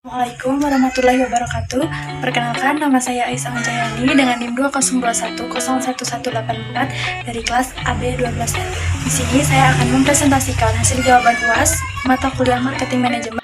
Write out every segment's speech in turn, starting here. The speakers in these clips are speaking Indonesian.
Assalamualaikum warahmatullahi wabarakatuh. Perkenalkan, nama saya Aisyah Mencayani dengan NIM 202101184 dari kelas AB12L. Di sini saya akan mempresentasikan hasil jawaban UAS mata kuliah Marketing Manajemen.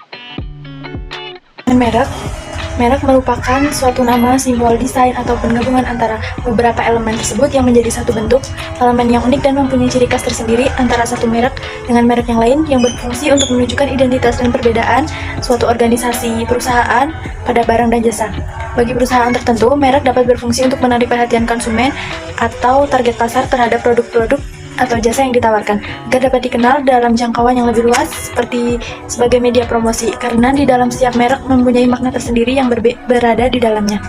Merek merupakan suatu nama, simbol, desain, atau penggabungan antara beberapa elemen tersebut yang menjadi satu bentuk, elemen yang unik dan mempunyai ciri khas tersendiri antara satu merek dengan merek yang lain yang berfungsi untuk menunjukkan identitas dan perbedaan suatu organisasi perusahaan pada barang dan jasa. Bagi perusahaan tertentu, merek dapat berfungsi untuk menarik perhatian konsumen atau target pasar terhadap produk-produk atau jasa yang ditawarkan, agar dapat dikenal dalam jangkauan yang lebih luas seperti sebagai media promosi, karena di dalam setiap merek mempunyai makna tersendiri yang berada di dalamnya.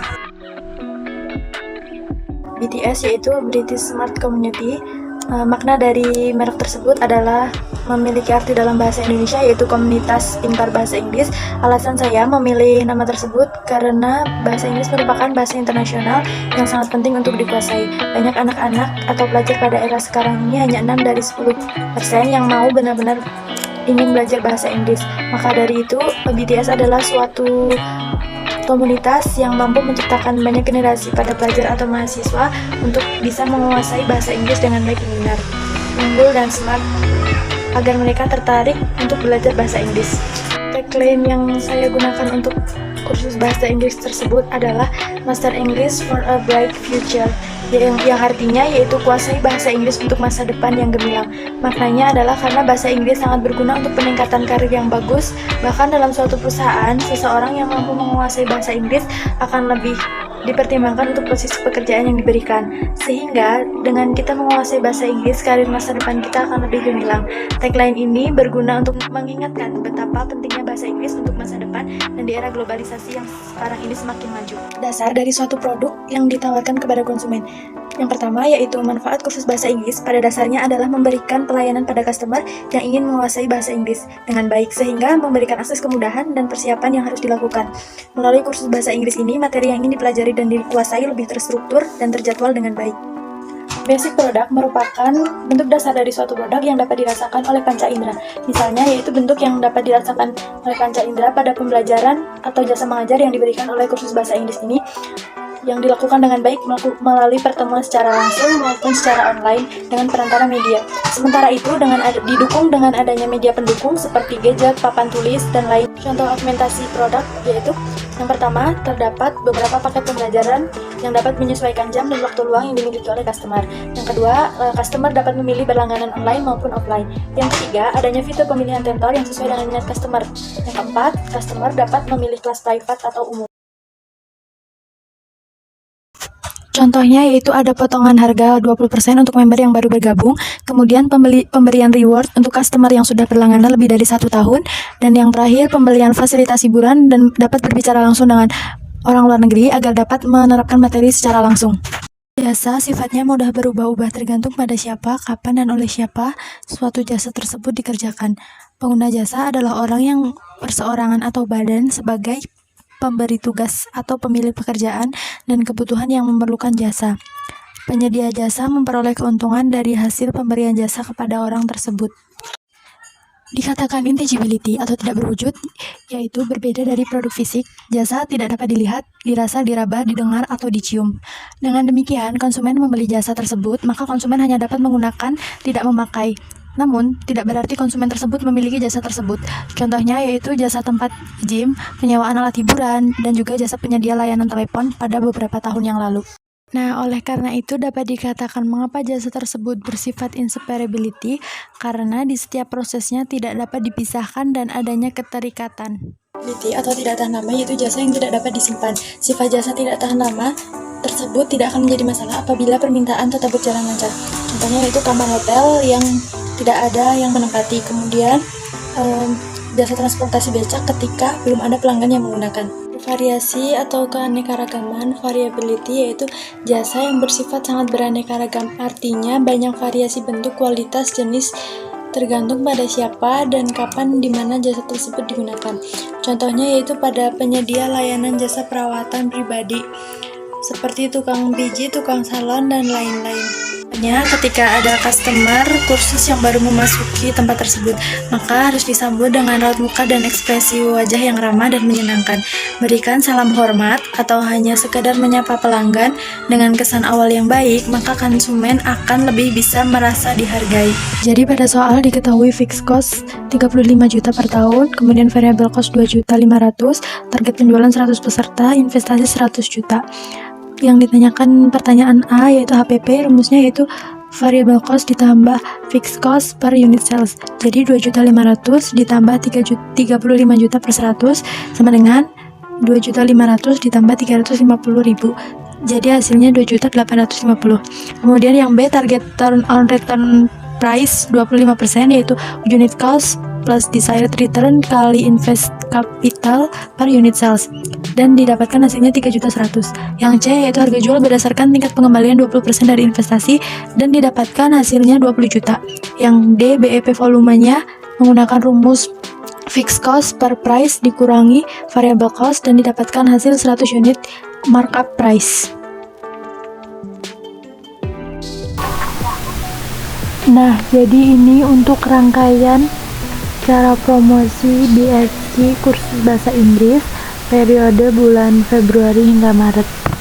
BTS yaitu British Smart Community. Makna dari merek tersebut adalah memiliki arti dalam bahasa Indonesia yaitu komunitas pintar bahasa Inggris. Alasan saya memilih nama tersebut karena bahasa Inggris merupakan bahasa internasional yang sangat penting untuk dikuasai. Banyak anak-anak atau pelajar pada era sekarang ini hanya 6 dari 10% yang mau benar-benar ingin belajar bahasa Inggris. Maka dari itu, BTS adalah suatu komunitas yang mampu menciptakan banyak generasi pada pelajar atau mahasiswa untuk bisa menguasai bahasa Inggris dengan baik dan benar, unggul dan smart, agar mereka tertarik untuk belajar bahasa Inggris. Tagline yang saya gunakan untuk kursus bahasa Inggris tersebut adalah Master English for a Bright Future, yang artinya yaitu kuasai bahasa Inggris untuk masa depan yang gemilang. Maknanya adalah karena bahasa Inggris sangat berguna untuk peningkatan karir yang bagus. Bahkan dalam suatu perusahaan, seseorang yang mampu menguasai bahasa Inggris akan lebih dipertimbangkan untuk posisi pekerjaan yang diberikan. Sehingga dengan kita menguasai bahasa Inggris, karir masa depan kita akan lebih gemilang. Tagline ini berguna untuk mengingatkan betapa pentingnya bahasa Inggris untuk masa depan dan di era globalisasi yang sekarang ini semakin maju. Dasar dari suatu produk yang ditawarkan kepada konsumen. Yang pertama yaitu manfaat kursus bahasa Inggris pada dasarnya adalah memberikan pelayanan pada customer yang ingin menguasai bahasa Inggris dengan baik, sehingga memberikan akses kemudahan dan persiapan yang harus dilakukan. Melalui kursus bahasa Inggris ini, materi yang ingin dipelajari dan dikuasai lebih terstruktur dan terjadwal dengan baik. Basic product merupakan bentuk dasar dari suatu produk yang dapat dirasakan oleh panca indera. Misalnya, yaitu bentuk yang dapat dirasakan oleh panca indera pada pembelajaran atau jasa mengajar yang diberikan oleh kursus bahasa Inggris ini, yang dilakukan dengan baik melalui pertemuan secara langsung maupun secara online dengan perantara media. Sementara itu, didukung dengan adanya media pendukung seperti gadget, papan tulis, dan lain. Contoh augmentasi produk yaitu yang pertama, terdapat beberapa paket pembelajaran yang dapat menyesuaikan jam dan waktu luang yang dimiliki oleh customer. Yang kedua, customer dapat memilih berlangganan online maupun offline. Yang ketiga, adanya fitur pemilihan tentor yang sesuai dengan minat customer. Yang keempat, customer dapat memilih kelas private atau umum. Contohnya yaitu ada potongan harga 20% untuk member yang baru bergabung, kemudian pemberian reward untuk customer yang sudah berlangganan lebih dari 1 tahun, dan yang terakhir pemberian fasilitas hiburan dan dapat berbicara langsung dengan orang luar negeri agar dapat menerapkan materi secara langsung. Jasa sifatnya mudah berubah-ubah tergantung pada siapa, kapan, dan oleh siapa suatu jasa tersebut dikerjakan. Pengguna jasa adalah orang yang perseorangan atau badan sebagai pemberi tugas atau pemilik pekerjaan dan kebutuhan yang memerlukan jasa. Penyedia jasa memperoleh keuntungan dari hasil pemberian jasa kepada orang tersebut. Dikatakan intangibility atau tidak berwujud, yaitu berbeda dari produk fisik. Jasa tidak dapat dilihat, dirasa, diraba, didengar, atau dicium. Dengan demikian, konsumen membeli jasa tersebut, maka konsumen hanya dapat menggunakan, tidak memakai. Namun, tidak berarti konsumen tersebut memiliki jasa tersebut. Contohnya yaitu jasa tempat gym, penyewaan alat hiburan, dan juga jasa penyedia layanan telepon pada beberapa tahun yang lalu. Nah, oleh karena itu dapat dikatakan mengapa jasa tersebut bersifat inseparability, karena di setiap prosesnya tidak dapat dipisahkan dan adanya keterikatan. Atau tidak tahan lama yaitu jasa yang tidak dapat disimpan. Sifat jasa tidak tahan lama tersebut tidak akan menjadi masalah apabila permintaan tetap berjalan lancar. Contohnya yaitu kamar hotel yang tidak ada yang menempati, kemudian jasa transportasi becak ketika belum ada pelanggan yang menggunakan. Variasi atau keanekaragaman, variability, yaitu jasa yang bersifat sangat beraneka ragam. Artinya banyak variasi bentuk, kualitas, jenis, tergantung pada siapa dan kapan di mana jasa tersebut digunakan. Contohnya yaitu pada penyedia layanan jasa perawatan pribadi seperti tukang pijit, tukang salon, dan lain-lain. Contohnya ketika ada customer kursus yang baru memasuki tempat tersebut, maka harus disambut dengan raut muka dan ekspresi wajah yang ramah dan menyenangkan. Berikan salam hormat atau hanya sekadar menyapa pelanggan dengan kesan awal yang baik, maka konsumen akan lebih bisa merasa dihargai. Jadi pada soal diketahui fixed cost 35 juta per tahun, kemudian variable cost 2.500.000, target penjualan 100 peserta, investasi 100 juta. Yang ditanyakan pertanyaan A yaitu HPP, rumusnya yaitu variable cost ditambah fixed cost per unit sales. Jadi 2.500.000 ditambah 35 juta per 100 sama dengan 2.500.000 ditambah 350.000. Jadi hasilnya 2.850.000. Kemudian yang B, target turn on return price 25%, yaitu unit cost plus desired return kali invest capital per unit sales, dan didapatkan hasilnya 3.100.000. Yang C yaitu harga jual berdasarkan tingkat pengembalian 20% dari investasi dan didapatkan hasilnya 20 juta. Yang D, BEP volumenya menggunakan rumus fixed cost per price dikurangi variable cost dan didapatkan hasil 100 unit markup price. Nah, jadi ini untuk rangkaian cara promosi BSC kursus bahasa Inggris periode bulan Februari hingga Maret.